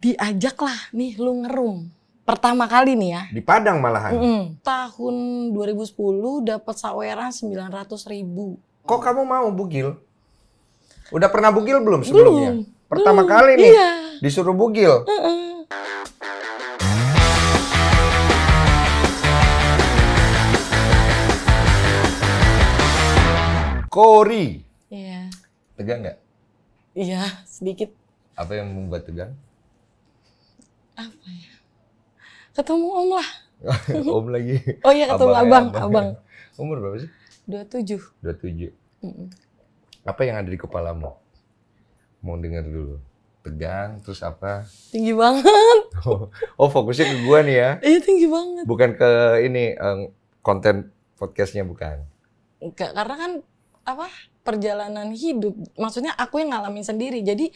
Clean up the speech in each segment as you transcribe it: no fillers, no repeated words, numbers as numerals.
Diajak lah nih lu ngerum. Pertama kali nih ya. Di Padang malahan. Tahun 2010 dapat saweran 900.000. Kok kamu mau bugil? Udah pernah bugil belum sebelumnya? Pertama kali nih Iya. disuruh bugil. Kori. Iya. Tegang nggak? Iya, sedikit. Apa yang membuat tegang? Apa ya? Ketemu Om lah. Om lagi. Oh iya, ketemu abang. Umur berapa sih? 27. 27. Apa yang ada di kepalamu? Mau dengar dulu. Tegang, terus apa? Tinggi banget. Oh, fokusnya ke gua nih ya? Iya, tinggi banget. Bukan ke ini, konten podcastnya bukan? Enggak, karena kan perjalanan hidup. Maksudnya aku yang ngalamin sendiri. Jadi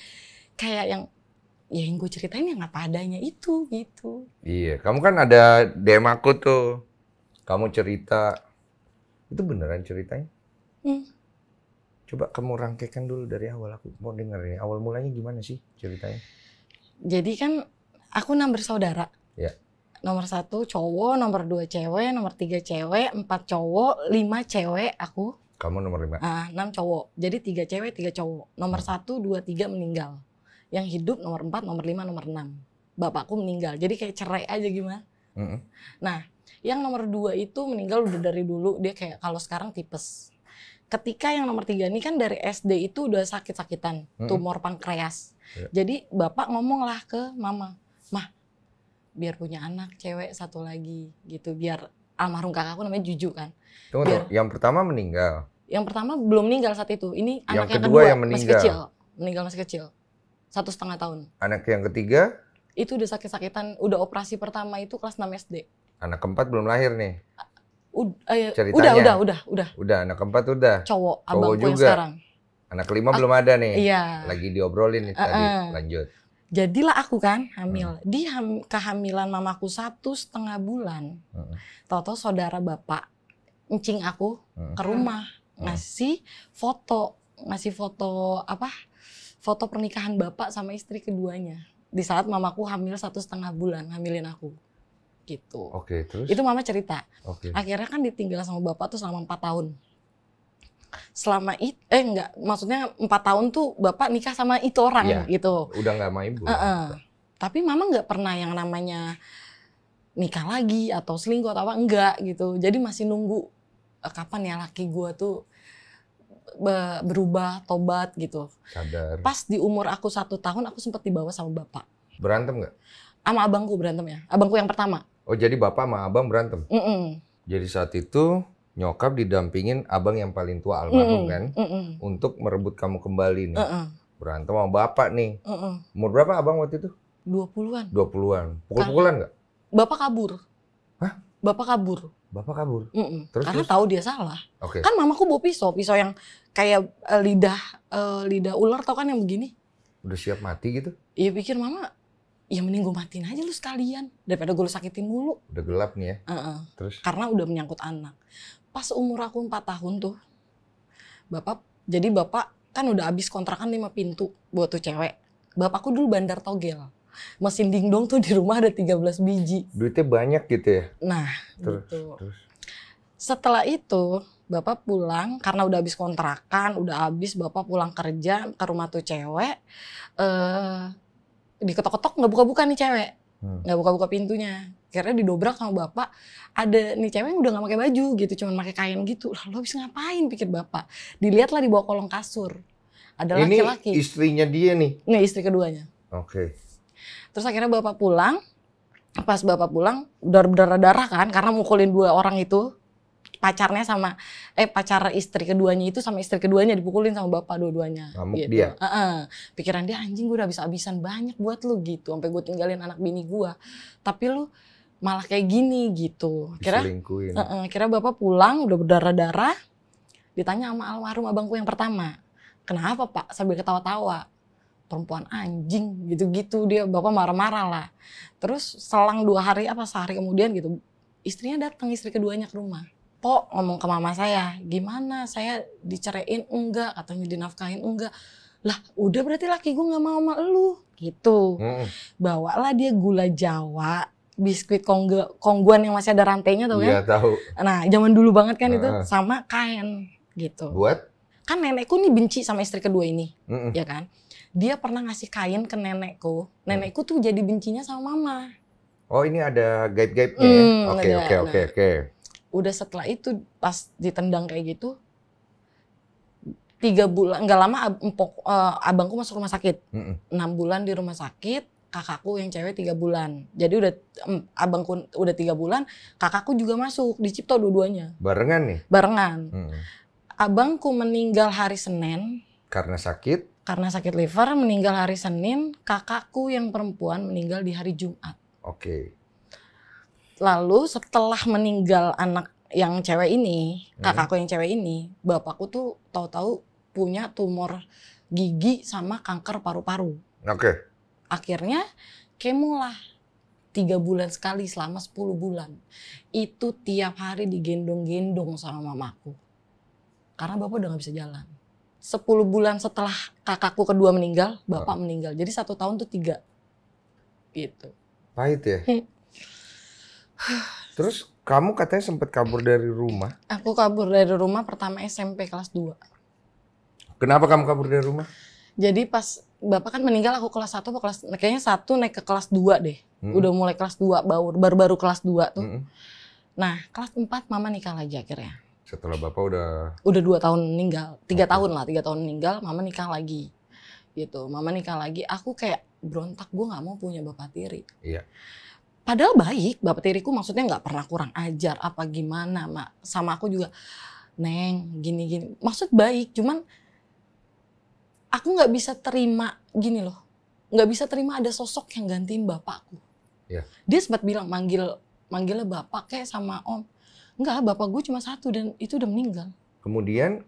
kayak yang gue ceritain yang apa adanya itu gitu. Iya, kamu kan ada DM aku tuh. Kamu cerita. Itu beneran ceritanya? Coba kamu rangkaikan dulu dari awal, aku mau denger nih. Awal mulanya gimana sih ceritanya? Jadi kan aku 6 bersaudara. Ya. Nomor 1 cowok, nomor 2 cewek, nomor 3 cewek, 4 cowok, 5 cewek aku. Kamu nomor 5? 6 cowok. Jadi 3 cewek, 3 cowok. Nomor 1, 2, 3 meninggal. Yang hidup nomor 4, nomor 5, nomor 6. Bapakku meninggal. Jadi kayak cerai aja gimana. Nah, yang nomor 2 itu meninggal udah dari dulu. Dia kayak kalau sekarang tipes. Ketika yang nomor 3 ini kan dari SD itu udah sakit-sakitan. Tumor pankreas. Jadi bapak ngomong lah ke mama. Mah, biar punya anak cewek 1 lagi gitu. Biar almarhum kakakku namanya Juju kan. Tunggu, yang pertama meninggal? Yang pertama belum meninggal saat itu. Ini anak yang kedua kedua yang meninggal. masih kecil. Meninggal masih kecil. 1,5 tahun. Anak yang ketiga? Itu udah sakit-sakitan. Udah operasi pertama itu kelas 6 SD. Anak keempat belum lahir nih? Ceritanya? Udah. Anak keempat udah? Cowok abangku juga. Yang sekarang. Anak kelima belum ada nih? Iya. Lagi diobrolin nih tadi. Lanjut. Jadilah aku kan hamil. Di kehamilan mamaku 1,5 bulan. Tahu-tahu saudara bapak encing aku ke rumah. Ngasih foto foto pernikahan bapak sama istri keduanya di saat mamaku hamil 1,5 bulan ngamilin aku gitu. Oke, terus? Itu mama cerita. Akhirnya kan ditinggal sama bapak tuh selama 4 tahun. Maksudnya 4 tahun tuh bapak nikah sama itu orang gitu. Udah nggak sama ibu. Tapi mama nggak pernah yang namanya nikah lagi atau selingkuh atau apa, enggak gitu. Jadi masih nunggu kapan ya laki gua tuh berubah, tobat gitu. Sadar. Pas di umur aku 1 tahun aku sempat dibawa sama bapak. Berantem nggak? Sama abangku berantem ya. Abangku yang pertama. Oh, jadi bapak sama abang berantem? Jadi saat itu nyokap didampingin abang yang paling tua almarhum kan? Untuk merebut kamu kembali nih. Berantem sama bapak nih. Umur berapa abang waktu itu? 20-an. 20-an. Pukul-pukulan nggak? Bapak kabur. Hah? Bapak kabur. Bapak kabur? Karena tahu dia salah. Okay. Kan mamaku bawa pisau yang kayak lidah ular, tau kan yang begini. Udah siap mati gitu? Iya, pikir mama, ya mending gue matiin aja lu sekalian daripada gue sakitin mulu. Udah gelap nih ya? Terus? Karena udah menyangkut anak. Pas umur aku 4 tahun tuh, bapak kan udah habis kontrakan 5 pintu buat tuh cewek. Bapakku dulu bandar togel. Mesin dingdong tuh di rumah ada 13 biji. Duitnya banyak gitu ya? Nah, terus. Setelah itu, bapak pulang karena udah habis kontrakan, bapak pulang kerja ke rumah tuh cewek. Diketok-ketok nggak buka-buka nih cewek. Nggak buka-buka pintunya. Akhirnya didobrak sama bapak. Ada nih cewek yang udah nggak pakai baju gitu, cuman pakai kain gitu. Lah, lo habis ngapain pikir bapak? Dilihatlah di bawah kolong kasur. Ada laki-laki. Ini istrinya dia nih? Nggak, istri keduanya. Oke. Terus akhirnya bapak pulang. Pas bapak pulang udah berdarah-darah kan karena mukulin 2 orang itu. Pacar istri keduanya itu sama istri keduanya dipukulin sama bapak dua-duanya. Ngamuk gitu. dia? Pikiran dia, anjing gue udah habis-habisan banyak buat lu gitu. Sampai gue tinggalin anak bini gue. Tapi lu malah kayak gini gitu. Diselingkuhin. Kira bapak pulang udah berdarah-darah. Ditanya sama almarhum abangku yang pertama. Kenapa pak? Sambil ketawa-tawa. Perempuan anjing gitu-gitu, dia bapak marah-marah lah. Terus selang 2 hari sehari kemudian gitu, istrinya datang, istri keduanya ke rumah. Pok ngomong ke mama saya, gimana saya diceraiin enggak, katanya dinafkahin enggak. Lah udah berarti laki gue gak mau sama lu gitu. Bawalah dia gula Jawa, biskuit kongguan yang masih ada rantainya tau kan? Iya tahu. Nah zaman dulu banget kan itu, sama kain gitu. Buat? Kan nenekku nih benci sama istri kedua ini, ya kan? Dia pernah ngasih kain ke nenekku. Nenekku tuh jadi bencinya sama mama. Oh ini ada gaib-gaibnya ya? Oke. Udah setelah itu pas ditendang kayak gitu, 3 bulan, nggak lama abangku masuk rumah sakit. 6 bulan di rumah sakit, kakakku yang cewek 3 bulan. Jadi udah abangku udah 3 bulan, kakakku juga masuk, dicipto dua-duanya. Barengan nih? Barengan. Abangku meninggal hari Senin. Karena sakit? Karena sakit liver, meninggal hari Senin. Kakakku yang perempuan meninggal di hari Jumat. Oke. Lalu setelah meninggal anak yang cewek ini, kakakku yang cewek ini, bapakku tuh tahu-tahu punya tumor gigi sama kanker paru-paru. Oke. Akhirnya kemolah 3 bulan sekali selama 10 bulan. Itu tiap hari digendong-gendong sama mamaku. Karena bapak udah gak bisa jalan. 10 bulan setelah kakakku kedua meninggal, bapak meninggal. Jadi 1 tahun tuh 3. Gitu. Pahit ya? Terus kamu katanya sempat kabur dari rumah? Aku kabur dari rumah pertama SMP kelas 2. Kenapa kamu kabur dari rumah? Jadi pas bapak kan meninggal aku kelas 1 kayaknya 1 naik ke kelas 2 deh. Udah mulai kelas 2 baru kelas 2 tuh. Nah, kelas 4 mama nikah lagi akhirnya. Setelah bapak udah 2 tahun meninggal. 3 tahun lah, 3 tahun meninggal, mama nikah lagi. Gitu. Mama nikah lagi, aku kayak berontak, gue gak mau punya bapak tiri. Iya. Padahal baik, bapak tiriku maksudnya gak pernah kurang ajar apa gimana, sama aku juga, Neng, gini-gini. Maksud baik, cuman aku nggak bisa terima gini loh, nggak bisa terima ada sosok yang gantiin bapakku. Yeah. Dia sempat bilang manggilnya bapak kayak sama om. Enggak, bapak gue cuma 1 dan itu udah meninggal. Kemudian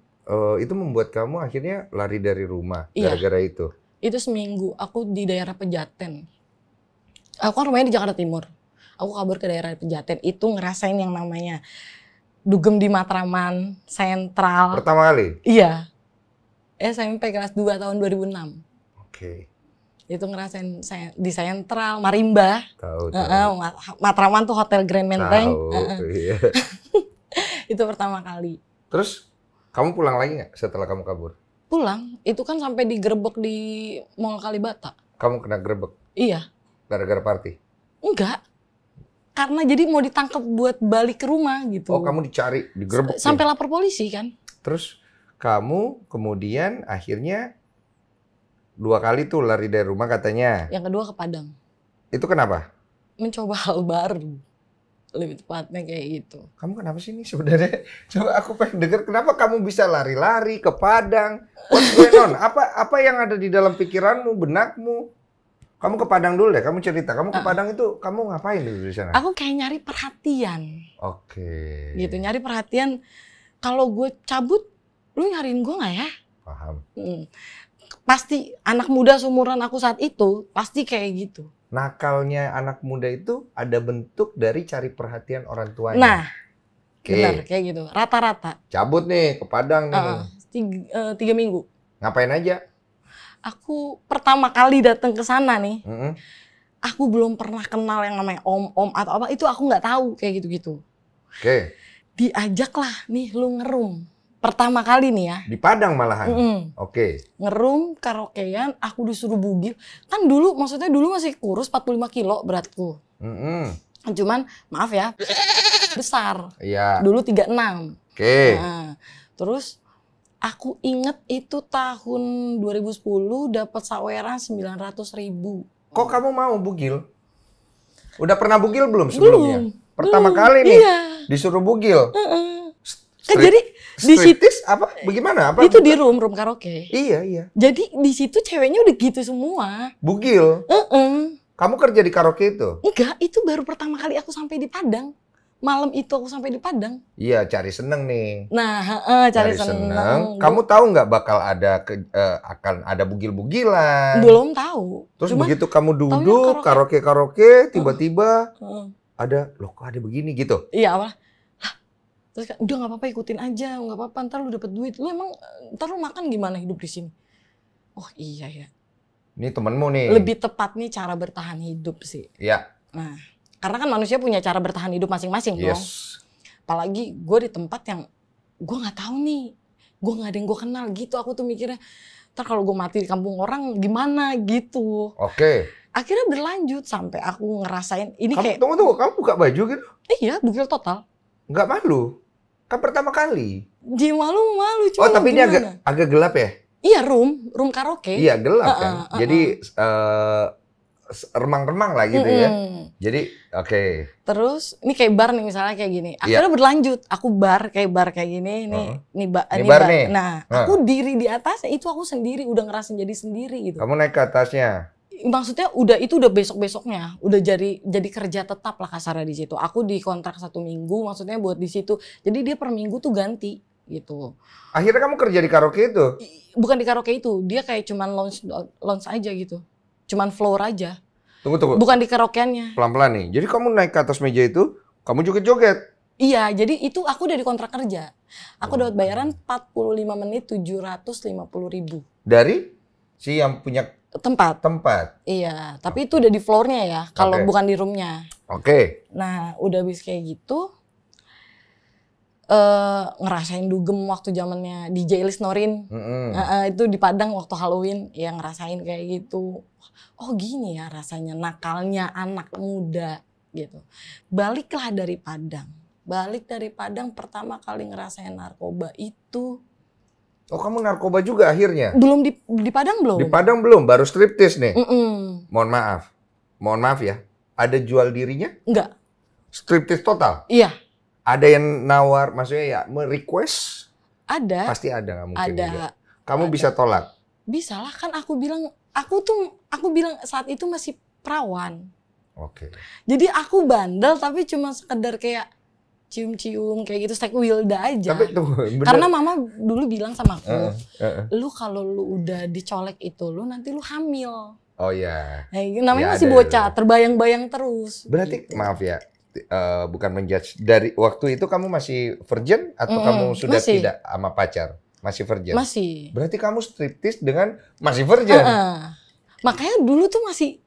itu membuat kamu akhirnya lari dari rumah gara-gara itu? Itu seminggu, aku di daerah Pejaten. Aku kan rumahnya di Jakarta Timur. Aku kabur ke daerah Pejaten, itu ngerasain yang namanya dugem di Matraman, Sentral. Pertama kali? Iya. SMP kelas 2 tahun 2006. Oke. Itu ngerasain di Sentral, Marimba. Tahu. Matraman tuh Hotel Grand Menteng. Iya. Itu pertama kali. Terus kamu pulang lagi nggak setelah kamu kabur? Pulang. Itu kan sampai digerebek di Mall Kalibata. Kamu kena gerebek? Iya. Gara-gara party? Enggak. Karena jadi mau ditangkap buat balik ke rumah gitu. Oh, kamu dicari, digerebek? Sampai lapor polisi kan. Terus kamu kemudian akhirnya 2 kali tuh lari dari rumah katanya. Yang kedua ke Padang. Itu kenapa? Mencoba hal baru. Lebih tepatnya kayak gitu. Kamu kenapa sih ini sebenarnya? Coba aku pengen denger kenapa kamu bisa lari-lari ke Padang? What's going on? Apa yang ada di dalam pikiranmu, benakmu? Kamu ke Padang dulu deh, kamu cerita. Kamu ke Padang itu kamu ngapain di sana? Aku kayak nyari perhatian. Oke. Gitu, nyari perhatian. Kalau gue cabut, lu nyariin gue gak ya? Paham. Pasti anak muda seumuran aku saat itu pasti kayak gitu. Nakalnya anak muda itu ada bentuk dari cari perhatian orang tuanya. Nah, benar kayak gitu. Rata-rata. Cabut nih ke Padang nih. 3 minggu. Ngapain aja? Aku pertama kali datang ke sana nih. Aku belum pernah kenal yang namanya om-om atau apa. Itu aku nggak tahu kayak gitu-gitu. Oke. Diajaklah nih lu ngerum. Pertama kali nih ya. Di Padang malahan? Oke. Ngerum, karaokean, aku disuruh bugil. Kan dulu, maksudnya dulu masih kurus 45 kilo beratku. Cuman, maaf ya, besar. Iya. Dulu 36. Oke. Nah, terus aku inget itu tahun 2010 dapat saweran 900.000. Kok kamu mau bugil? Udah pernah bugil belum sebelumnya? Belum. Pertama kali nih iya. Disuruh bugil. Kan jadi di situ apa? Bagaimana? Apa? Itu di room karaoke. Iya. Jadi di situ ceweknya udah gitu semua. Bugil. Kamu kerja di karaoke itu? Enggak, itu baru pertama kali aku sampai di Padang. Malam itu aku sampai di Padang. Iya, cari seneng nih. Nah, cari seneng. Kamu tahu nggak bakal ada akan ada bugil-bugilan? Belum tahu. Terus begitu kamu duduk karaoke, tiba-tiba ada, loh kok ada begini gitu? Iya, apa? Terus udah nggak apa-apa ikutin aja, nggak apa-apa ntar lu dapet duit. Lu emang ntar lu makan gimana hidup di sini? Oh iya ya. Ini temenmu nih. Lebih tepatnya cara bertahan hidup sih. Iya. Nah, karena kan manusia punya cara bertahan hidup masing-masing dong. Apalagi gue di tempat yang gue nggak tahu nih, gue nggak ada yang gue kenal gitu. Aku tuh mikirnya, ntar kalau gue mati di kampung orang gimana gitu. Oke. Akhirnya berlanjut sampai aku ngerasain ini kayak. Tunggu, kamu buka baju gitu? Iya, bugil total. Nggak malu? Kan pertama kali. Dia malu cuma. Oh tapi ini agak gelap ya? Iya, room karaoke. Iya gelap kan. Jadi remang-remang lah gitu ya. Jadi oke. Terus ini kayak bar nih misalnya kayak gini. Akhirnya berlanjut. Aku bar kayak gini. Ini bar nih. Nah, aku diri di atasnya itu aku sendiri udah ngerasain jadi sendiri gitu. Kamu naik ke atasnya? Maksudnya itu udah besok-besoknya. Udah jadi kerja tetap lah kasarnya di situ. Aku dikontrak 1 minggu maksudnya buat di situ. Jadi dia per minggu tuh ganti gitu. Akhirnya kamu kerja di karaoke itu? Bukan di karaoke itu. Dia kayak cuman lounge aja gitu. Cuman floor aja. Tunggu. Bukan di karaokeannya. Pelan-pelan nih. Jadi kamu naik ke atas meja itu, kamu joget-joget? Iya, jadi itu aku udah dikontrak kerja. Aku dapat bayaran 45 menit 750.000. Dari si yang punya tempat? Iya, tapi itu udah di floornya ya, kalau bukan di roomnya. Oke. Nah, udah habis kayak gitu, ngerasain dugem waktu zamannya DJ Elis Norin. Itu di Padang waktu Halloween, ya ngerasain kayak gitu. Oh gini ya rasanya nakalnya anak muda gitu. Balik dari Padang pertama kali ngerasain narkoba itu. Oh kamu narkoba juga akhirnya? Belum di Padang belum. Di Padang belum, baru striptis nih. Mohon maaf ya. Ada jual dirinya? Enggak. Striptis total? Iya. Ada yang nawar, maksudnya ya request? Ada. Pasti ada, nggak mungkin ada. Juga. Kamu bisa tolak? Bisa lah, kan aku bilang saat itu masih perawan. Oke. Jadi aku bandel tapi cuma sekedar kayak cium-cium kayak gitu, stek Wilda aja. Tapi bener. Karena mama dulu bilang sama aku, lu kalau lu udah dicolek itu lu nanti lu hamil. Oh iya. Namanya masih bocah, terbayang-bayang terus. Berarti gitu. Maaf ya, bukan menjudge. Dari waktu itu kamu masih virgin atau kamu sudah tidak sama pacar? Masih virgin? Masih. Berarti kamu striptease dengan masih virgin? Makanya dulu tuh masih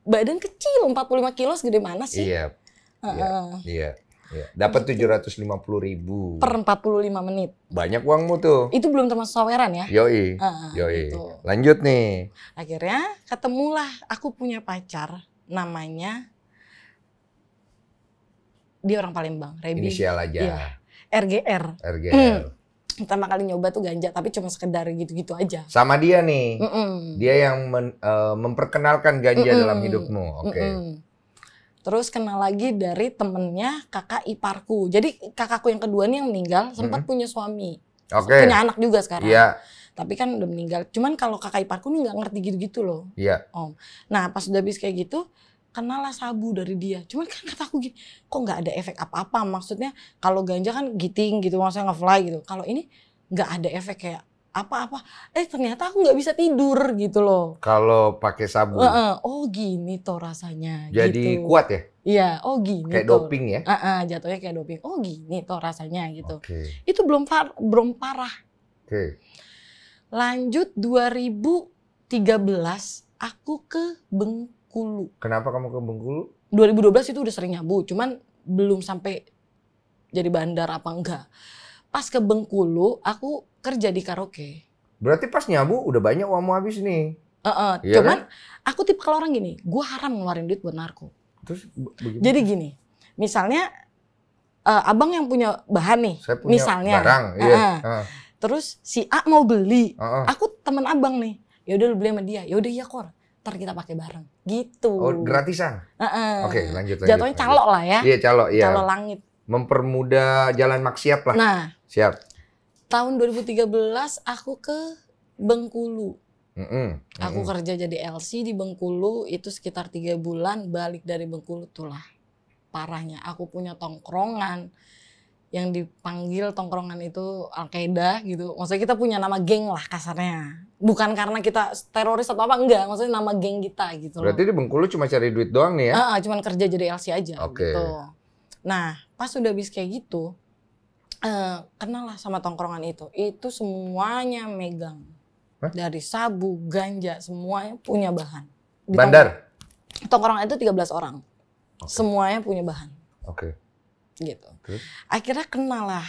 badan kecil, 45 kilo segede mana sih? Iya. Dapat 750.000 per 45 menit. Banyak uangmu tuh. Itu belum termasuk saweran ya? Yoi. Gitu. Lanjut nih. Akhirnya ketemulah aku punya pacar namanya, dia orang Palembang, Rebi. Inisial aja. Iya. RGR. Pertama kali nyoba tuh ganja, tapi cuma sekedar gitu-gitu aja. Sama dia nih. Dia yang memperkenalkan ganja dalam hidupmu. Oke. Terus kenal lagi dari temennya kakak iparku. Jadi kakakku yang kedua nih yang meninggal sempat punya suami. Punya anak juga sekarang. Iya. Tapi kan udah meninggal. Cuman kalau kakak iparku nih nggak ngerti gitu-gitu loh. Iya. Om. Nah pas udah habis kayak gitu, kenal lah sabu dari dia. Cuman kan kataku gini, kok nggak ada efek apa-apa. Maksudnya kalau ganja kan giting gitu, maksudnya nge-fly gitu. Kalau ini nggak ada efek kayak apa-apa. Ternyata aku nggak bisa tidur gitu loh. Kalau pakai sabu. Oh gini toh rasanya. Jadi gitu. Kuat ya? Iya, oh gini. Kayak toh. doping ya? Jatuhnya kayak doping. Oh gini toh rasanya gitu. Okay. Itu belum parah. Lanjut 2013 aku ke Bengkulu. Kenapa kamu ke Bengkulu? 2012 itu udah sering nyabu, cuman belum sampai jadi bandar apa enggak. Pas ke Bengkulu, aku kerja di karaoke. Berarti pas nyabu udah banyak uangmu habis nih. Iya cuman kan? Aku tipe kalau orang gini, gue haram ngeluarin duit buat narko. Terus bagaimana? Jadi gini, misalnya abang yang punya bahan nih, saya punya misalnya. Barang, Terus si A mau beli, aku teman abang nih, ya udah lu beli sama dia, ya udah iya kor, ntar kita pakai bareng, gitu. Oh gratisan? Oke, lanjut. Jatuhnya calok lah ya. Iya calok, iya. Calok langit. Mempermudah jalan maksiat lah. Nah, siap. Tahun 2013 aku ke Bengkulu. Aku kerja jadi LC di Bengkulu, itu sekitar 3 bulan, balik dari Bengkulu tulah parahnya. Aku punya tongkrongan, yang dipanggil tongkrongan itu Al-Qaeda gitu. Maksudnya kita punya nama geng lah kasarnya. Bukan karena kita teroris atau apa, enggak. Maksudnya nama geng kita gitu loh. Berarti di Bengkulu cuma cari duit doang nih ya? Cuman kerja jadi LC aja gitu. Nah, pas udah habis kayak gitu, kenal lah sama tongkrongan itu. Itu semuanya megang. Dari sabu, ganja, semuanya punya bahan. Di Bandar? Tongkrongan itu 13 orang. Semuanya punya bahan. Gitu. Terus? Akhirnya kenal lah.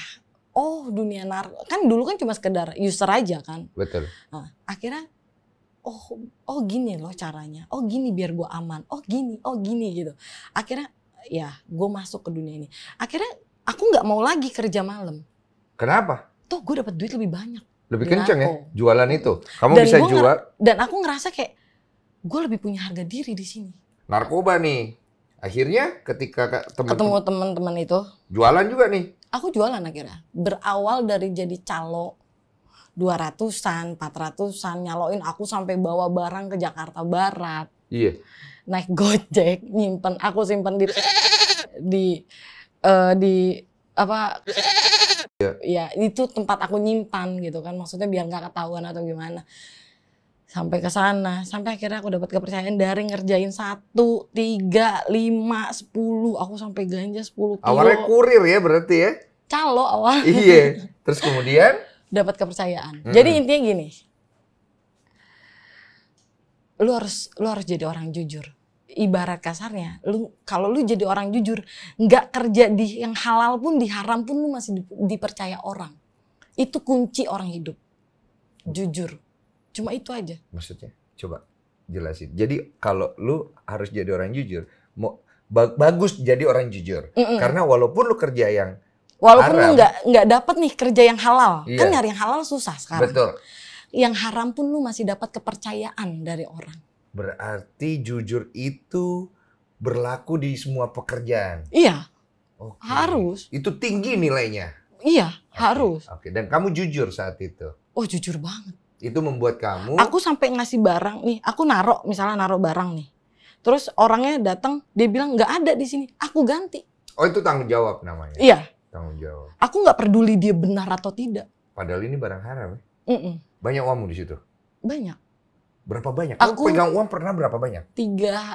Oh, dunia narko. Kan dulu kan cuma sekedar user aja kan. Betul. Nah, akhirnya oh gini loh caranya. Oh gini biar gue aman. Oh gini gitu. Akhirnya ya gue masuk ke dunia ini. Akhirnya aku nggak mau lagi kerja malam. Kenapa? Tuh gue dapat duit lebih banyak. Lebih kenceng ya jualan itu. Kamu bisa jual. Dan aku ngerasa kayak gue lebih punya harga diri di sini. Narkoba nih. Akhirnya ketika ketemu teman-teman itu. Jualan juga nih. Aku jualan akhirnya. Berawal dari jadi calo 200-an, 400-an, nyaloin aku sampai bawa barang ke Jakarta Barat. Iya. Naik Gojek, nyimpen, aku simpen di apa? Ya itu tempat aku nyimpan gitu kan, maksudnya biar nggak ketahuan atau gimana. Sampai ke sana, sampai akhirnya aku dapat kepercayaan dari ngerjain 1, 3, 5, 10, aku sampai ganja 10 kilo. Awalnya kurir ya berarti ya? Calo awal. Iya. Terus kemudian? Dapat kepercayaan. Jadi intinya gini, lu harus jadi orang jujur. Ibarat kasarnya, kalau lu jadi orang jujur, nggak kerja di yang halal pun, di haram pun lu masih dipercaya orang. Itu kunci orang hidup. Jujur. Cuma itu aja. Maksudnya? Coba jelasin. Jadi kalau lu harus jadi orang jujur, bagus jadi orang jujur. Karena walaupun lu kerja yang walaupun haram, lu nggak dapat nih kerja yang halal. Iya. Kan nyari yang halal susah sekarang. Betul. Yang haram pun lu masih dapat kepercayaan dari orang. Berarti jujur itu berlaku di semua pekerjaan. Iya. Harus. Itu tinggi nilainya. Iya, harus. Dan kamu jujur saat itu. Oh, jujur banget. Itu membuat kamu. Aku sampai ngasih barang nih. Aku misalnya naruh barang nih. Terus orangnya datang, dia bilang nggak ada di sini. Aku ganti. Oh, itu tanggung jawab namanya. Iya. Tanggung jawab. Aku nggak peduli dia benar atau tidak. Padahal ini barang haram. Banyak uangmu di situ. Banyak. Berapa banyak? Aku pegang uang pernah berapa banyak?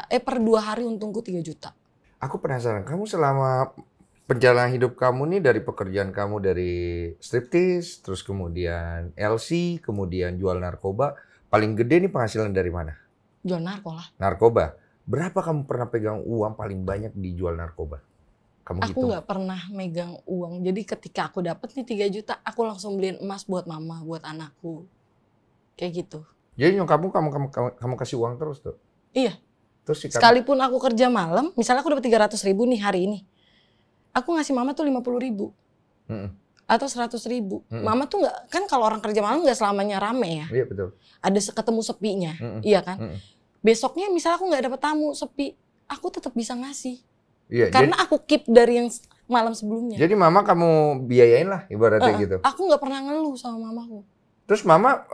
Per 2 hari untungku 3 juta. Aku penasaran, kamu selama perjalanan hidup kamu nih dari pekerjaan kamu dari striptease, terus kemudian LC, kemudian jual narkoba, paling gede nih penghasilan dari mana? Jual narkoba. Narkoba. Berapa kamu pernah pegang uang paling banyak di jual narkoba? Aku nggak pernah megang uang. Jadi ketika aku dapat nih 3 juta, aku langsung beliin emas buat mama, buat anakku. Kayak gitu. Jadi nyokapmu kamu kasih uang terus tuh? Iya. Terus sekalipun aku kerja malam, misalnya aku dapat 300.000 nih hari ini. Aku ngasih mama tuh 50.000. Atau 100.000. Mama tuh nggak, kan kalau orang kerja malam nggak selamanya rame ya. Iya betul. Ada ketemu sepinya, iya kan. Besoknya misalnya aku nggak dapat tamu, sepi, aku tetap bisa ngasih. Iya, karena aku keep dari yang malam sebelumnya. Jadi mama kamu biayain lah ibaratnya gitu. Aku nggak pernah ngeluh sama mamaku. Terus mama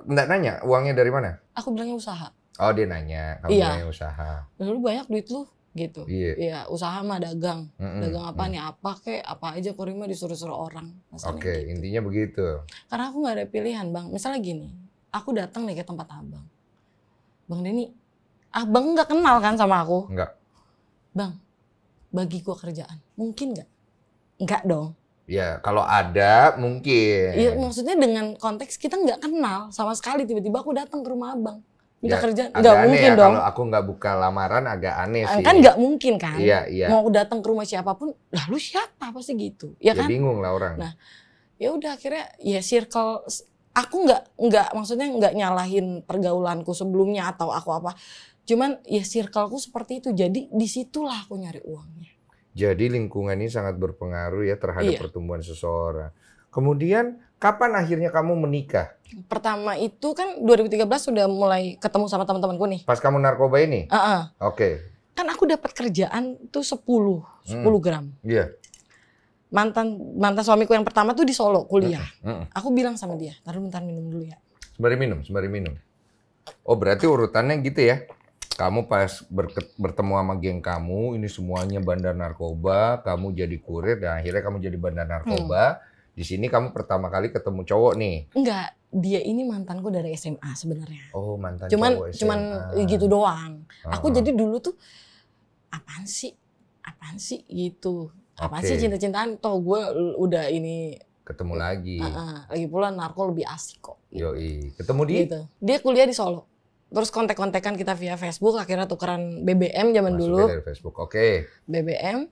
nggak nanya uangnya dari mana? Aku bilangnya usaha. Oh dia nanya, kamu bilangnya usaha. Lu banyak duit lu gitu. Iya. Iya, usaha mah dagang. Dagang apa nih? Apa kek? Apa aja Korima disuruh-suruh orang. Oke, gitu. Intinya begitu. Karena aku nggak ada pilihan, Bang. Misalnya gini, aku datang nih ke tempat Abang. Bang Denny, Abang nggak kenal kan sama aku? Enggak. Bang, bagi gua kerjaan. Mungkin nggak? Nggak dong. Ya, kalau ada mungkin. Iya, maksudnya dengan konteks kita nggak kenal sama sekali. Tiba-tiba aku datang ke rumah Abang. Minta kerjaan. Nggak mungkin ya, dong. Kalau aku nggak buka lamaran agak aneh sih. Kan nggak mungkin kan. Iya. Mau datang ke rumah siapapun, lah lu siapa? Pasti gitu. Ya kan? Bingung lah orang. Nah, ya udah akhirnya ya circle. Aku nggak maksudnya nggak nyalahin pergaulanku sebelumnya atau aku apa. Cuman ya circleku seperti itu. Jadi disitulah aku nyari uangnya. Jadi lingkungan ini sangat berpengaruh ya terhadap pertumbuhan seseorang. Kemudian kapan akhirnya kamu menikah? Pertama itu kan 2013 sudah mulai ketemu sama teman-temanku nih. Pas kamu narkoba ini? Oke. Kan aku dapat kerjaan tuh 10 gram. Iya. Mantan suamiku yang pertama tuh di Solo kuliah. Aku bilang sama dia, bentar minum dulu ya. Sembari minum. Oh berarti urutannya gitu ya? Kamu pas bertemu sama geng kamu, ini semuanya bandar narkoba, kamu jadi kurir dan akhirnya kamu jadi bandar narkoba. Di sini kamu pertama kali ketemu cowok nih. Enggak, dia ini mantanku dari SMA sebenarnya. Oh, mantan cowok SMA. Cuman gitu doang. Aku jadi dulu tuh apaan sih gitu. Apaan sih cinta-cintaan, toh gue udah ini Ketemu lagi. Lagi pula narko lebih asik kok. Yoi. Ketemu di? Gitu. Dia kuliah di Solo. Terus kontak-kontakan kita via Facebook, akhirnya tukeran BBM zaman dulu. Dari Facebook, oke. BBM.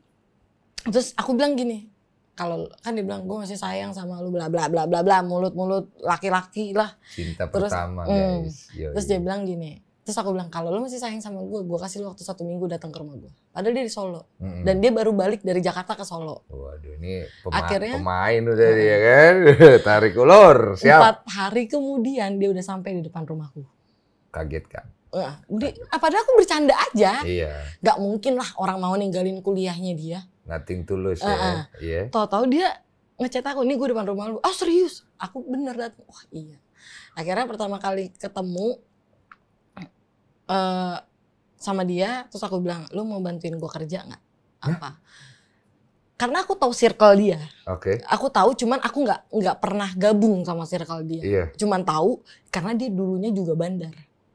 Terus aku bilang gini, kalau kan dia bilang gue masih sayang sama lu bla bla bla bla bla, mulut-mulut laki-laki lah. Cinta pertama guys. Terus dia bilang gini, terus aku bilang kalau lu masih sayang sama gue kasih lu waktu 1 minggu datang ke rumah gue. Padahal dia di Solo. Dan dia baru balik dari Jakarta ke Solo. Waduh, ini akhirnya, pemain udah dia kan. Tarik ulur, siap. 4 hari kemudian dia udah sampai di depan rumahku. Kaget kan? Padahal aku bercanda aja. Iya. Gak mungkin lah orang mau ninggalin kuliahnya dia. Nothing tulus ya. Iya. Tahu-tahu dia ngechat aku, nih gue depan rumah lu. Oh serius? Aku bener datang. Wah iya. Akhirnya pertama kali ketemu sama dia, terus aku bilang, lu mau bantuin gue kerja nggak? Apa? Karena aku tahu circle dia. Oke. Aku tahu, cuman aku nggak pernah gabung sama circle dia. Iya. Cuman tahu karena dia dulunya juga bandar.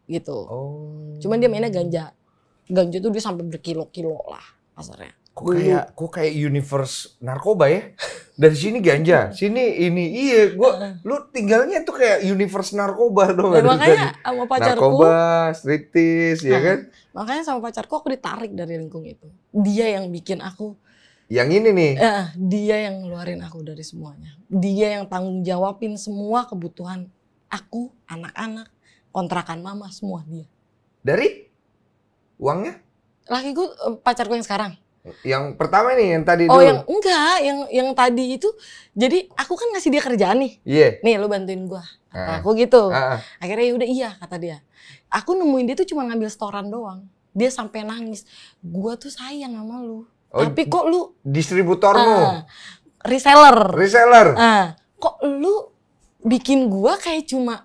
Gitu. Oh. Cuman dia mainnya ganja. Ganja tuh dia sampai berkilo-kilo lah kasarnya. Kok kayak universe narkoba ya? Dari sini ganja, sini ini. Iya, lu tinggalnya tuh kayak universe narkoba dong. Makanya sama pacarku. Narkoba, striptease, ya kan? Makanya sama pacarku aku ditarik dari lingkung itu. Dia yang bikin aku. Yang ini nih. Dia yang ngeluarin aku dari semuanya. Dia yang tanggung jawabin semua kebutuhan aku, anak-anak. Kontrakan mama semua dia. Dari uangnya? Lakiku pacarku yang sekarang. Yang pertama nih, yang tadi dulu. Oh, yang enggak, yang tadi itu. Jadi aku kan ngasih dia kerjaan nih. Iya. Nih lu bantuin gua. Aku gitu. Akhirnya yaudah iya kata dia. Aku nemuin dia tuh cuma ngambil setoran doang. Dia sampai nangis. Gua tuh sayang sama lu. Tapi kok lu distributormu? Reseller. Kok lu bikin gua kayak cuma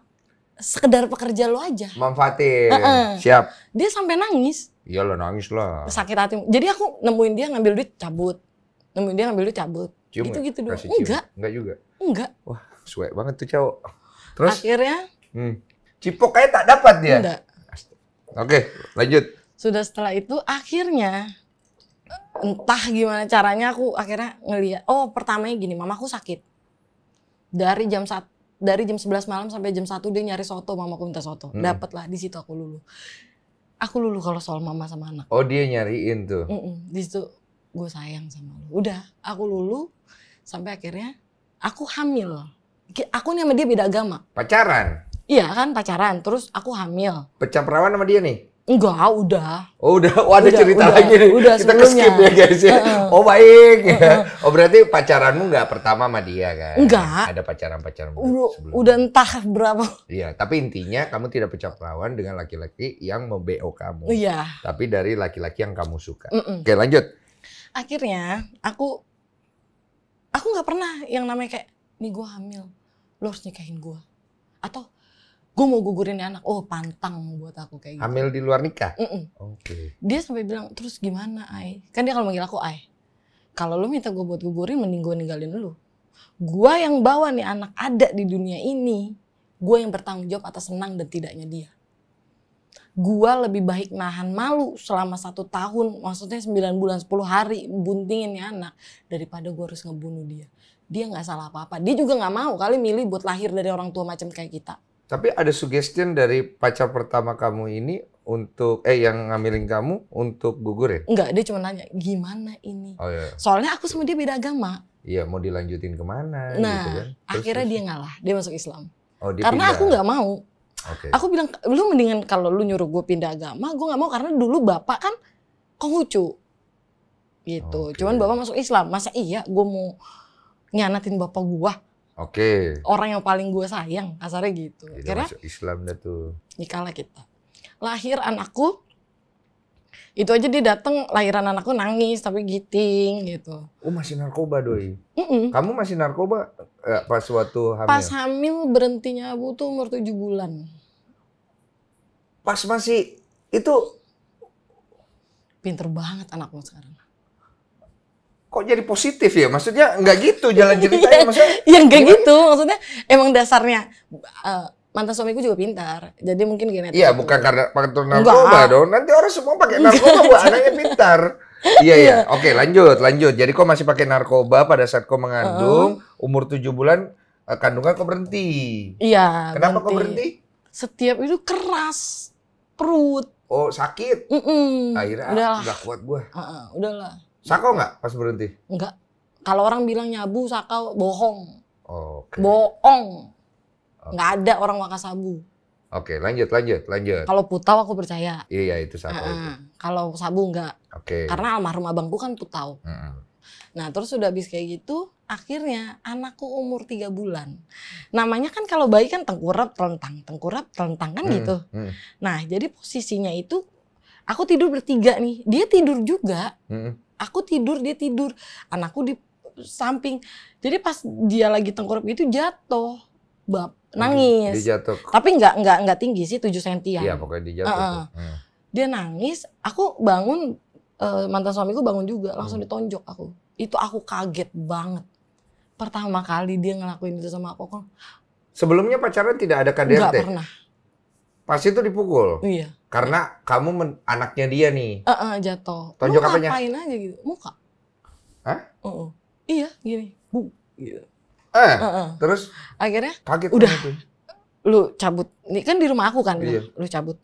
sekedar pekerja lo aja. Manfaatin. Siap. Dia sampai nangis. Iyalah nangis lah. Sakit hati. Jadi aku nemuin dia ngambil duit cabut. Cium gitu doang. Enggak juga. Enggak. Wah, suek banget tuh cowok. Terus? Akhirnya. Cipok kayak tak dapat dia. Enggak. Oke, lanjut. Sudah setelah itu akhirnya entah gimana caranya aku akhirnya ngeliat. Oh pertamanya gini, mamaku sakit. Dari jam 11 malam sampai jam 1 dia nyari soto, mamaku minta soto. Dapet lah, di situ aku luluh. Aku luluh kalau soal mama sama anak. Oh dia nyariin tuh? Di situ gue sayang sama lu. Udah, aku luluh sampai akhirnya aku hamil. Aku nih sama dia beda agama. Pacaran? Iya kan pacaran, terus aku hamil. Pecah perawan sama dia nih? Enggak, udah. Oh udah, ada cerita lagi nih. Udah, kita ke-skip ya guys ya. Oh baik. Oh berarti pacaranmu nggak pertama sama dia kan? Enggak. Ada pacaran-pacaran sebelumnya. Udah entah berapa. Iya, tapi intinya kamu tidak pecah perawan dengan laki-laki yang membo kamu. Iya. Tapi dari laki-laki yang kamu suka. Oke lanjut. Akhirnya aku nggak pernah yang namanya kayak, nih gue hamil, lo harus nikahin gue. Atau gue mau gugurin anak, oh pantang buat aku kayak gitu. Hamil di luar nikah? Oke. Dia sampai bilang, terus gimana Ai? Kan dia kalau manggil aku Ai. Kalau lu minta gue buat gugurin, mending gue ninggalin lu. Gue yang bawa nih anak ada di dunia ini. Gue yang bertanggung jawab atas senang dan tidaknya dia. Gue lebih baik nahan malu selama 1 tahun, maksudnya 9 bulan, 10 hari buntingin nih anak. Daripada gue harus ngebunuh dia. Dia gak salah apa-apa. Dia juga gak mau kali milih buat lahir dari orang tua macam kayak kita. Tapi ada suggestion dari pacar pertama kamu ini untuk yang ngambilin kamu untuk gugurin? Enggak, dia cuma nanya gimana ini. Oh, iya. Soalnya aku sama dia beda agama. Iya, mau dilanjutin kemana? Nah, gitu kan? akhirnya dia ngalah, dia masuk Islam. Oh, dia karena pindah. aku nggak mau. Okay. Aku bilang, lu mendingan kalau lu nyuruh gue pindah agama, gue nggak mau karena dulu bapak kan Konghucu. Gitu. Okay. Cuman bapak masuk Islam, masa iya gue mau nyanatin bapak gue? Oke. Orang yang paling gue sayang, kasarnya gitu. Akhirnya masuk Islam dah tuh. Nikahlah kita. Lahir anakku, itu aja dia datang lahiran anakku nangis tapi giting gitu. Oh masih narkoba doi? Kamu masih narkoba pas waktu hamil? Pas hamil berhentinya abu tuh umur 7 bulan. Pas masih itu? Pinter banget anakmu sekarang. Kok jadi positif ya? Maksudnya nggak gitu jalan ceritanya maksudnya? Ya nggak gitu, maksudnya emang dasarnya mantan suamiku juga pintar, jadi mungkin genetik. Iya, bukan karena faktor narkoba dong. Nanti orang semua pakai narkoba buat anaknya pintar. Iya, iya. Oke, lanjut. Jadi kau masih pakai narkoba pada saat kau mengandung, umur 7 bulan, kandungan kau berhenti. Iya, Kenapa kau berhenti? Setiap itu keras, perut. Oh, sakit? Akhirnya udah kuat gua. Udahlah. Sakau nggak pas berhenti? Enggak. Kalau orang bilang nyabu, sakau, bohong. Oke. Bohong. Nggak ada orang makan sabu. Oke, lanjut. Kalau putau aku percaya. Iya, itu sakau itu. Kalau sabu enggak. Oke. Karena almarhum abangku kan putau. Nah, terus udah habis kayak gitu, akhirnya anakku umur 3 bulan. Namanya kan kalau bayi kan tengkurap, telentang kan gitu. Nah, jadi posisinya itu aku tidur bertiga nih. Dia tidur juga. Aku tidur, dia tidur. Anakku di samping. Jadi pas dia lagi tengkurap gitu jatuh. Nangis. Dia jatuh. Tapi enggak tinggi sih, 7 cm-an. Iya, pokoknya dia jatuh. Dia nangis, aku bangun, mantan suamiku bangun juga, langsung ditonjok aku. Itu aku kaget banget. Pertama kali dia ngelakuin itu sama aku. Sebelumnya pacaran tidak ada KDRT? Enggak pernah. Pas itu dipukul? Iya. Karena kamu anaknya dia nih? Jatuh. Tonjok apanya? Ngapain aja gitu, muka. Hah? Iya, gini. Gitu. Terus? Akhirnya kaget udah. Tuh. Lu cabut. Ini kan di rumah aku kan. Iya. Lu cabut,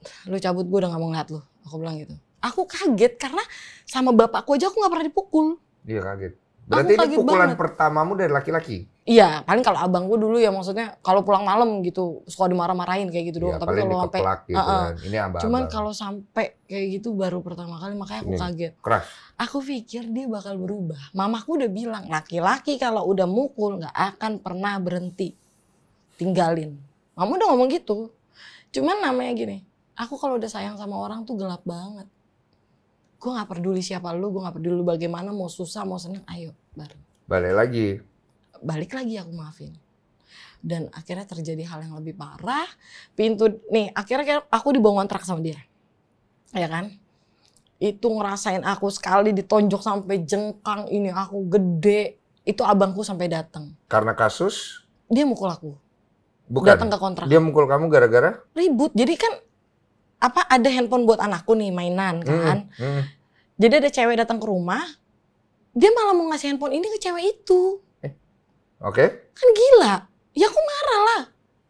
gue udah gak mau ngeliat lu. Aku bilang gitu. Aku kaget karena sama bapakku aja aku gak pernah dipukul. Iya, kaget. Berarti ini pukulan pertamamu dari laki-laki? Iya, paling kalau abangku dulu ya maksudnya kalau pulang malam gitu suka dimarah-marahin kayak gitu doang. Ya, tapi kalau sampai gitu kan. Ini abang. Cuman kalau sampai kayak gitu baru pertama kali, makanya aku kaget. Keras. Aku pikir dia bakal berubah. Mamaku udah bilang laki-laki kalau udah mukul nggak akan pernah berhenti, tinggalin. Mama udah ngomong gitu. Cuman namanya gini, aku kalau udah sayang sama orang tuh gelap banget. Gue gak peduli siapa lu, gue gak peduli lu bagaimana, mau susah, mau seneng, ayo bareng. Balik lagi aku maafin. Dan akhirnya terjadi hal yang lebih parah. Akhirnya aku dibawa ngontrak sama dia. Ya kan? Itu ngerasain aku sekali ditonjok sampai jengkang, ini aku gede. Itu abangku sampai datang. Karena kasus? Dia mukul aku. Bukan. Datang ke kontrak. Dia mukul kamu gara-gara? Ribut. Jadi kan ada handphone buat anakku nih, mainan kan. Jadi ada cewek datang ke rumah, dia malah mau ngasih handphone ini ke cewek itu. Oke. Kan gila. Ya aku marah lah.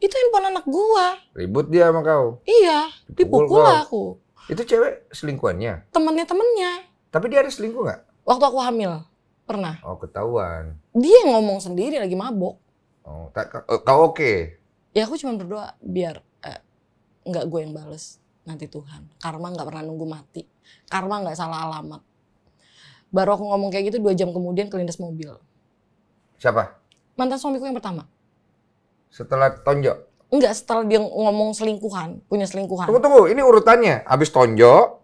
Itu handphone anak gua. Ribut dia sama kau? Iya, dipukul aku. Itu cewek selingkuhannya? Temennya. Tapi dia ada selingkuh nggak? Waktu aku hamil, pernah. Oh, ketahuan. Dia ngomong sendiri lagi mabok. Oh, kau oke? Ya aku cuma berdoa biar nggak gue yang bales. Nanti Tuhan. Karma nggak pernah nunggu mati. Karma nggak salah alamat. Baru aku ngomong kayak gitu 2 jam kemudian kelindes mobil. Siapa? Mantan suamiku yang pertama. Setelah tonjok? Enggak, setelah dia ngomong selingkuhan, punya selingkuhan. Tunggu, ini urutannya. Habis tonjok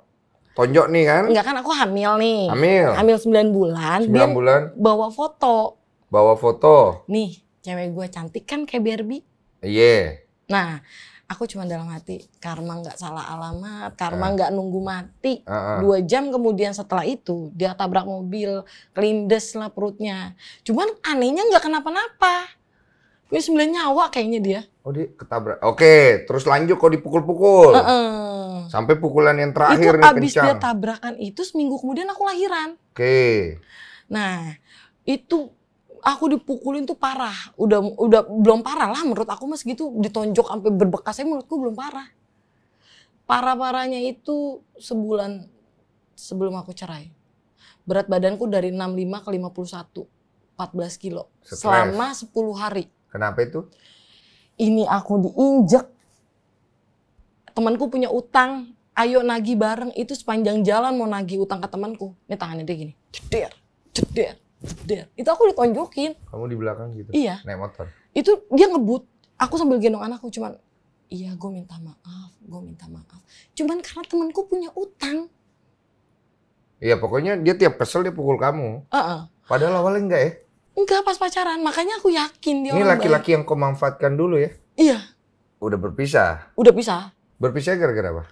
nih kan? Enggak kan aku hamil nih. Hamil 9 bulan. 9 bulan. Bawa foto. Nih, cewek gue cantik kan kayak Barbie. Iya. Nah, aku cuma dalam hati, karma nggak salah alamat, karma nggak nunggu mati. 2 jam kemudian setelah itu, dia tabrak mobil, kelindes lah perutnya. Cuman anehnya nggak kenapa-napa. Punya 9 nyawa kayaknya dia. Oh, dia ketabrak. Oke, terus lanjut kok dipukul-pukul. Sampai pukulan yang terakhir itu nih abis kencang. dia tabrakan itu seminggu kemudian aku lahiran. Oke. Nah, itu aku dipukulin tuh parah. Udah belum parah lah menurut aku mas gitu, ditonjok sampai berbekasnya menurutku belum parah. Parah-parahnya itu sebulan sebelum aku cerai. Berat badanku dari 65 ke 51, 14 kilo. Stress. Selama 10 hari. Kenapa itu? Ini aku diinjek. Temanku punya utang, ayo nagih bareng. Itu sepanjang jalan mau nagih utang ke temanku. Ini tangannya dia gini, jeder. Itu aku ditonjokin. Kamu di belakang gitu? Iya. Naik motor? Itu dia ngebut. Aku sambil gendong anakku cuman, iya gue minta maaf. Cuman karena temanku punya utang. Iya pokoknya dia tiap kesel dia pukul kamu. Padahal awalnya enggak ya? Enggak, pas pacaran. Makanya aku yakin dia ini orang laki-laki yang kau manfaatkan dulu ya? Iya. Udah berpisah? Udah pisah. Berpisah gara-gara apa?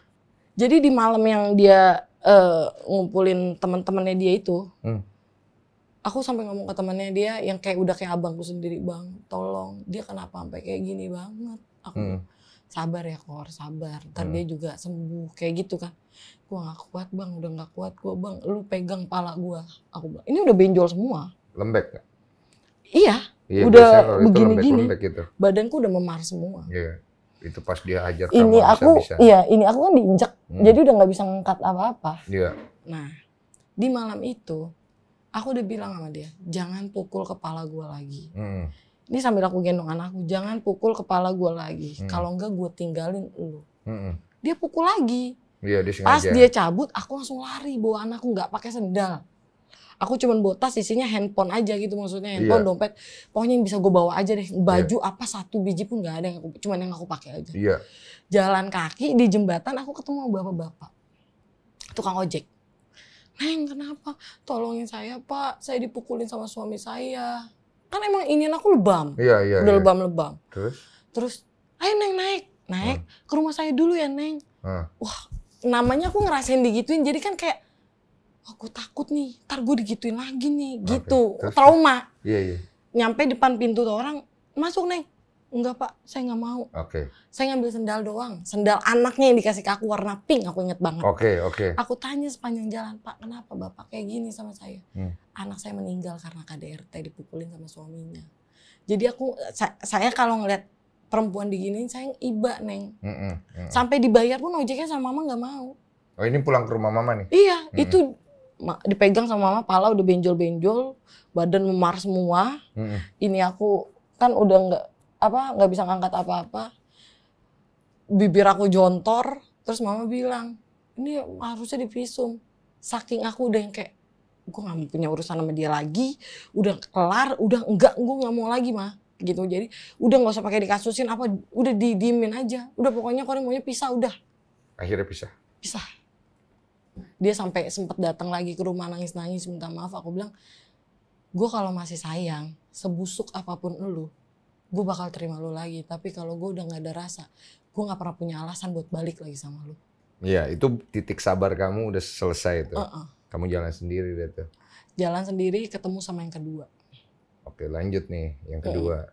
Jadi di malam yang dia ngumpulin teman-temannya dia itu, aku sampai ngomong ke temannya dia yang kayak udah kayak abangku sendiri, bang, tolong dia kenapa sampai kayak gini banget. Aku sabar ya Kor, sabar. Ntar dia juga sembuh kayak gitu kan. Gue gak kuat bang, udah gak kuat gue bang. Lu pegang pala gue. Aku bilang, ini udah benjol semua. Lembek gak? Iya, udah begini-gini. Gitu. Badanku udah memar semua. Iya, itu pas dia ajar ini kamu bisa-bisa. Iya, ini aku kan diinjek. Jadi udah gak bisa ngangkat apa-apa. Iya. Nah, di malam itu, aku udah bilang sama dia, jangan pukul kepala gue lagi. Ini sambil aku gendong anakku, jangan pukul kepala gue lagi. Kalau enggak gue tinggalin lu. Dia pukul lagi. Iya, dia sengaja. Pas dia cabut, aku langsung lari bawa anakku, nggak pakai sendal. Aku cuman bawa tas isinya handphone aja gitu, maksudnya handphone, dompet. Pokoknya yang bisa gue bawa aja deh. Baju apa 1 biji pun nggak ada, cuman yang aku pakai aja. Iya. Jalan kaki di jembatan, aku ketemu bapak-bapak, tukang ojek. Neng, kenapa? Tolongin saya Pak, saya dipukulin sama suami saya. Kan emang ini aku lebam. Iya. Udah lebam-lebam. Terus, ayo Neng naik ke rumah saya dulu ya Neng. Wah, namanya aku ngerasain digituin, jadi kan kayak, aku takut nih, ntar gue digituin lagi nih, gitu. Terus, trauma. Iya. Nyampe depan pintu tuh orang, masuk Neng. Enggak Pak, saya nggak mau. Saya ngambil sendal doang. Sendal anaknya yang dikasih ke aku warna pink, aku inget banget. Aku tanya sepanjang jalan, Pak kenapa Bapak kayak gini sama saya? Anak saya meninggal karena KDRT, dipukulin sama suaminya. Jadi saya kalau ngeliat perempuan diginiin, saya iba Neng. Sampai dibayar pun ojeknya sama Mama nggak mau. Oh ini pulang ke rumah Mama nih? Iya, itu dipegang sama Mama, pala udah benjol-benjol, badan memar semua. Ini aku kan udah nggak bisa ngangkat apa-apa, bibir aku jontor, terus Mama bilang ini harusnya divisum. Saking aku udah yang kayak gue nggak punya urusan sama dia lagi, udah kelar, gue nggak mau lagi mah gitu. Jadi udah nggak usah pakai dikasusin apa, udah didiemin aja, udah pokoknya Korin maunya pisah udah. Akhirnya pisah. Dia sampai sempat datang lagi ke rumah nangis-nangis minta maaf. Aku bilang, gue kalau masih sayang sebusuk apapun lu, gue bakal terima lu lagi. Tapi kalau gue udah gak ada rasa, gue gak pernah punya alasan buat balik lagi sama lu. Iya, itu titik sabar kamu udah selesai tuh. Kamu jalan sendiri deh tuh. Jalan sendiri, ketemu sama yang kedua. Oke, lanjut nih yang kedua.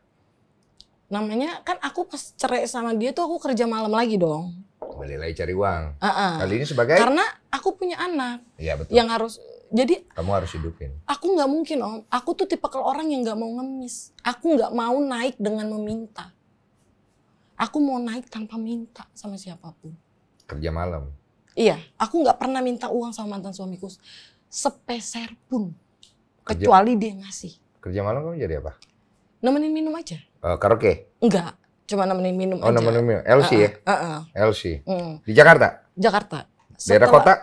Namanya kan aku pas cerai sama dia tuh aku kerja malam lagi dong. Balik lagi cari uang. Kali ini sebagai? Karena aku punya anak. Iya betul. Yang harus, jadi kamu harus hidupin. Aku nggak mungkin Om. Aku tuh tipe orang yang nggak mau ngemis. Aku nggak mau naik dengan meminta. Aku mau naik tanpa minta sama siapapun. Kerja malam. Iya, aku nggak pernah minta uang sama mantan suamiku sepeser pun, kecuali dia ngasih. Kerja malam kamu jadi apa? Nemenin minum aja. Karaoke? Enggak, cuma nemenin minum aja. Oh, nemenin minum. LC ya? LC. Di Jakarta? Jakarta. Daerah kota?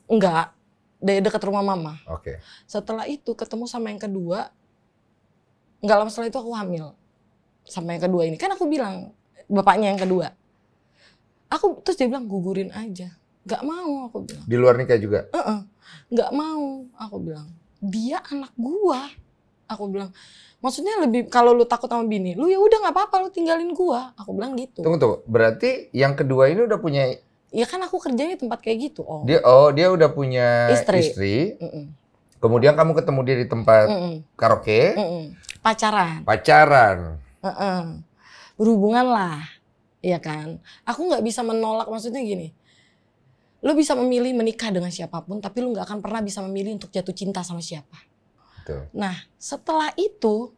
Enggak, dekat rumah Mama. Oke. Setelah itu ketemu sama yang kedua, enggak lama setelah itu aku hamil sama yang kedua ini. Kan aku bilang, bapaknya yang kedua. Terus dia bilang gugurin aja. Gak mau aku bilang. Di luar nikah juga? Gak mau aku bilang. Dia anak gua. Aku bilang, maksudnya lebih kalau lu takut sama bini, lu ya udah nggak apa-apa, lu tinggalin gua. Aku bilang gitu. Tunggu. Berarti yang kedua ini udah punya? Ya kan aku kerjanya tempat kayak gitu. Dia udah punya istri. Kemudian kamu ketemu dia di tempat karaoke. Pacaran. Berhubungan lah, ya kan. Aku nggak bisa menolak, maksudnya gini. Lu bisa memilih menikah dengan siapapun, tapi lu nggak akan pernah bisa memilih untuk jatuh cinta sama siapa. Betul. Nah, setelah itu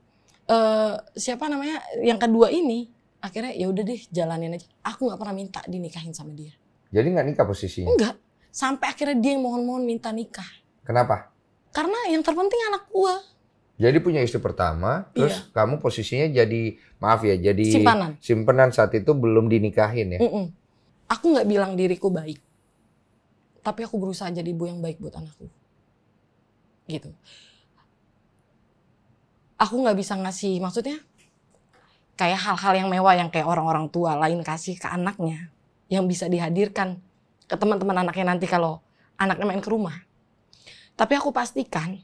yang kedua ini akhirnya ya udah deh jalanin aja. Aku nggak pernah minta dinikahin sama dia. Jadi nggak nikah posisinya? Enggak. Sampai akhirnya dia yang mohon-mohon minta nikah. Kenapa? Karena yang terpenting anak gua. Jadi punya istri pertama, terus kamu posisinya jadi jadi simpenan saat itu belum dinikahin ya? Aku nggak bilang diriku baik. Tapi aku berusaha jadi ibu yang baik buat anakku. Gitu. Aku nggak bisa ngasih, maksudnya kayak hal-hal yang mewah yang kayak orang-orang tua lain kasih ke anaknya. Yang bisa dihadirkan ke teman-teman anaknya nanti kalau anaknya main ke rumah. Tapi aku pastikan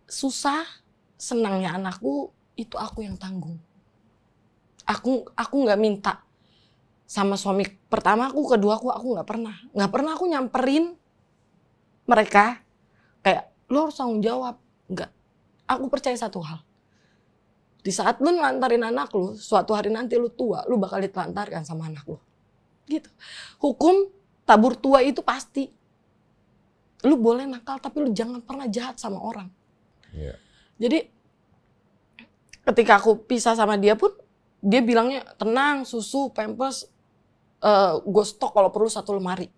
susah, senangnya anakku itu aku yang tanggung. Aku nggak minta. Sama suami pertama aku, kedua aku nggak pernah aku nyamperin mereka kayak lo harus tanggung jawab. Nggak, aku percaya satu hal, Di saat lu nelantarin anak lu, suatu hari nanti lu tua, lu bakal ditelantarkan sama anak lu. Gitu. Hukum tabur tua itu pasti. Lu boleh nakal tapi lu jangan pernah jahat sama orang. Yeah. Jadi ketika aku pisah sama dia pun, dia bilangnya tenang, susu, pampers, gue stok kalau perlu 1 lemari.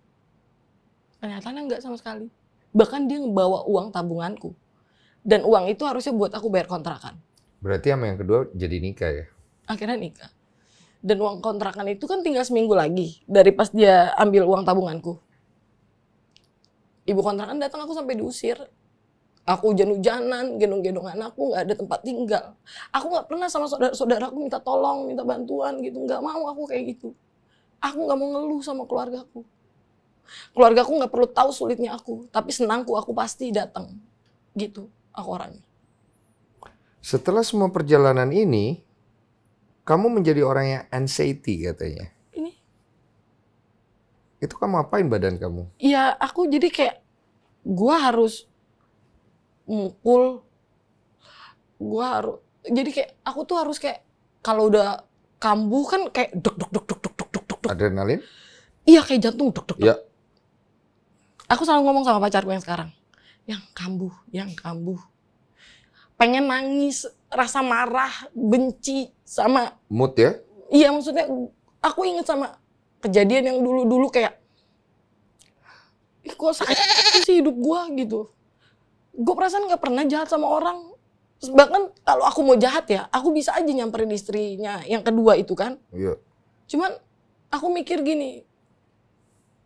Ternyata enggak sama sekali. Bahkan dia ngebawa uang tabunganku. Dan uang itu harusnya buat aku bayar kontrakan. Berarti sama yang kedua jadi nikah ya? Akhirnya nikah. Dan uang kontrakan itu kan tinggal seminggu lagi dari pas dia ambil uang tabunganku. Ibu kontrakan datang, aku sampai diusir. Aku hujan-hujanan, gendong-gendongan aku, nggak ada tempat tinggal. Aku nggak pernah sama saudara-saudaraku minta tolong, minta bantuan gitu. Nggak mau aku kayak gitu. Aku nggak mau ngeluh sama keluargaku. Keluargaku nggak perlu tahu sulitnya aku, tapi senangku aku pasti datang. Gitu, aku orangnya. Setelah semua perjalanan ini, kamu menjadi orang yang anxiety katanya. Ini. Itu kamu apain badan kamu? Iya, aku jadi kayak, gua harus mukul, jadi kayak aku tuh harus kayak kalau udah kambuh kan kayak duk. Adrenalin? Iya, kayak jantung duk. Ya. Aku selalu ngomong sama pacarku yang sekarang, yang kambuh. Pengen nangis, rasa marah, benci sama Mood ya? Iya, maksudnya aku inget sama kejadian yang dulu kayak, kok sakit sih hidup gua gitu. Gue perasaan nggak pernah jahat sama orang. Bahkan kalau aku mau jahat ya, aku bisa aja nyamperin istrinya yang kedua itu kan. Iya. Cuman aku mikir gini,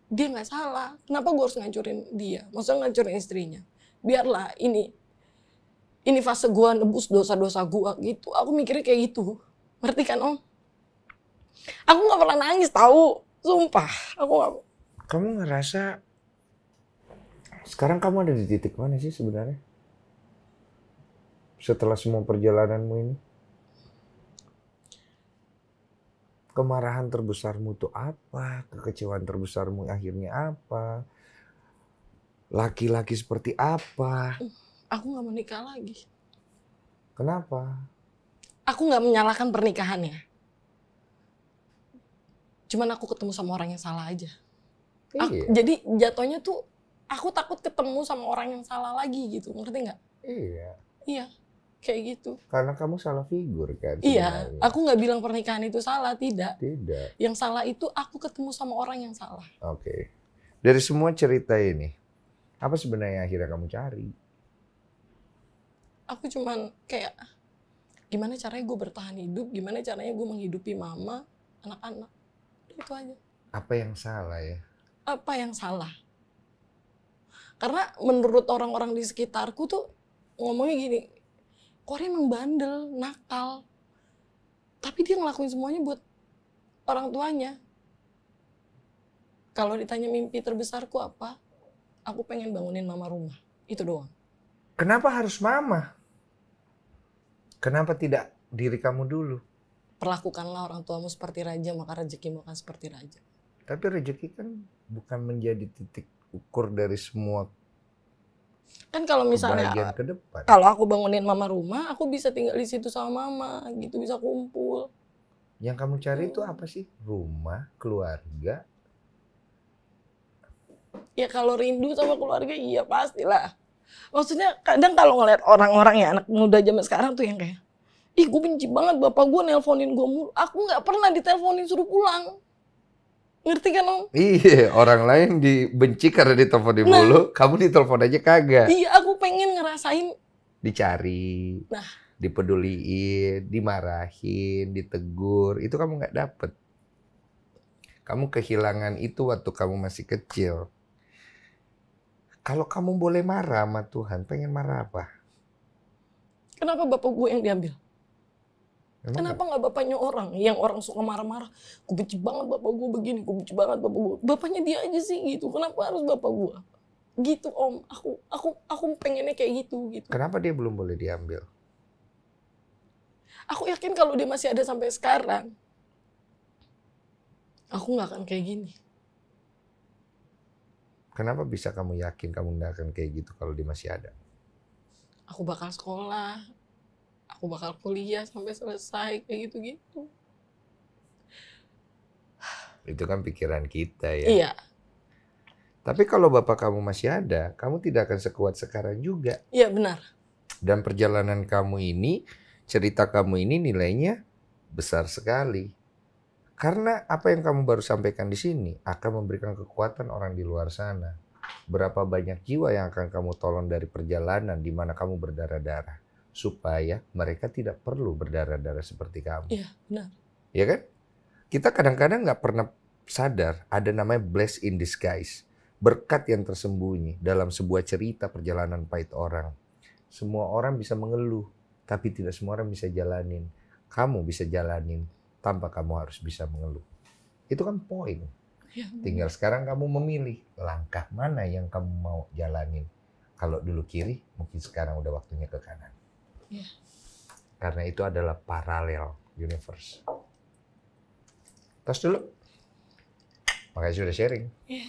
dia nggak salah. Kenapa gue harus ngancurin dia? Maksudnya ngancurin istrinya. Biarlah ini fase gue nebus dosa-dosa gue gitu. Aku mikirnya kayak gitu. Ngerti kan Om? Aku nggak pernah nangis tahu, sumpah. Kamu ngerasa sekarang kamu ada di titik mana sih sebenarnya? Setelah semua perjalananmu ini? Kemarahan terbesarmu itu apa? Kekecewaan terbesarmu akhirnya apa? Laki-laki seperti apa? Aku nggak mau nikah lagi. Kenapa? Aku nggak menyalahkan pernikahannya. Cuman aku ketemu sama orang yang salah aja. Iya. Jadi jatuhnya tuh aku takut ketemu sama orang yang salah lagi gitu, ngerti nggak? Iya. Iya, kayak gitu. Karena kamu salah figur kan? Iya, sebenarnya. aku nggak bilang pernikahan itu salah, tidak. Tidak. Yang salah itu aku ketemu sama orang yang salah. Oke. Dari semua cerita ini, apa sebenarnya yang akhirnya kamu cari? Aku cuman kayak, gimana caranya gue bertahan hidup, gimana caranya gue menghidupi mama, anak-anak. Itu aja. Apa yang salah ya? Apa yang salah? Karena menurut orang-orang di sekitarku tuh ngomongnya gini, Korea emang bandel, nakal. Tapi dia ngelakuin semuanya buat orang tuanya. Kalau ditanya mimpi terbesarku apa? Aku pengen bangunin mama rumah. Itu doang. Kenapa harus mama? Kenapa tidak diri kamu dulu? Perlakukanlah orang tuamu seperti raja, maka rezekimu akan seperti raja. Tapi rezeki kan bukan menjadi titik ukur dari semua Kan kalau misalnya kebahagiaan ke depan. kalau aku bangunin mama rumah, aku bisa tinggal di situ sama mama, gitu, bisa kumpul. Yang kamu cari itu apa sih? Rumah, keluarga. Ya kalau rindu sama keluarga, iya pastilah. Maksudnya kadang kalau ngeliat orang-orang ya, anak muda zaman sekarang tuh yang kayak, ih gue benci banget bapak gue nelponin gue mulu. Aku nggak pernah diteleponin suruh pulang. Ngerti kan Om? Iya, orang lain dibenci karena ditelepon di mulu, kamu ditelepon aja kagak. Iya, aku pengen ngerasain. Dicari, dipeduliin, dimarahin, ditegur, itu kamu nggak dapet. Kamu kehilangan itu waktu kamu masih kecil. Kalau kamu boleh marah sama Tuhan, pengen marah apa? Kenapa bapak gue yang diambil? Emang Kenapa nggak bapaknya orang? Yang orang suka marah-marah. Gue benci banget bapak gue begini, gue benci banget bapak gue. Bapaknya dia aja sih gitu. Kenapa harus bapak gue? Gitu Om. Aku pengennya kayak gitu. Kenapa dia belum boleh diambil? Aku yakin kalau dia masih ada sampai sekarang, aku nggak akan kayak gini. Kenapa bisa kamu yakin kamu nggak akan kayak gitu kalau dia masih ada? Aku bakal sekolah. aku bakal kuliah sampai selesai kayak gitu-gitu. Itu kan pikiran kita ya. Iya. Tapi kalau bapak kamu masih ada, kamu tidak akan sekuat sekarang juga. Iya benar. Dan perjalanan kamu ini, cerita kamu ini nilainya besar sekali. Karena apa yang kamu baru sampaikan di sini akan memberikan kekuatan orang di luar sana. Berapa banyak jiwa yang akan kamu tolong dari perjalanan di mana kamu berdarah-darah. Supaya mereka tidak perlu berdarah-darah seperti kamu. Iya benar. Ya kan? Kita kadang-kadang nggak pernah sadar ada namanya bless in disguise. Berkat yang tersembunyi dalam sebuah cerita perjalanan pahit orang. Semua orang bisa mengeluh, tapi tidak semua orang bisa jalanin. Kamu bisa jalanin tanpa kamu harus bisa mengeluh. Itu kan poin. Ya, tinggal sekarang kamu memilih langkah mana yang kamu mau jalanin. Kalau dulu kiri, mungkin sekarang udah waktunya ke kanan. Ya. Karena itu adalah paralel universe. Tos dulu. Makasih sudah sharing. Ya.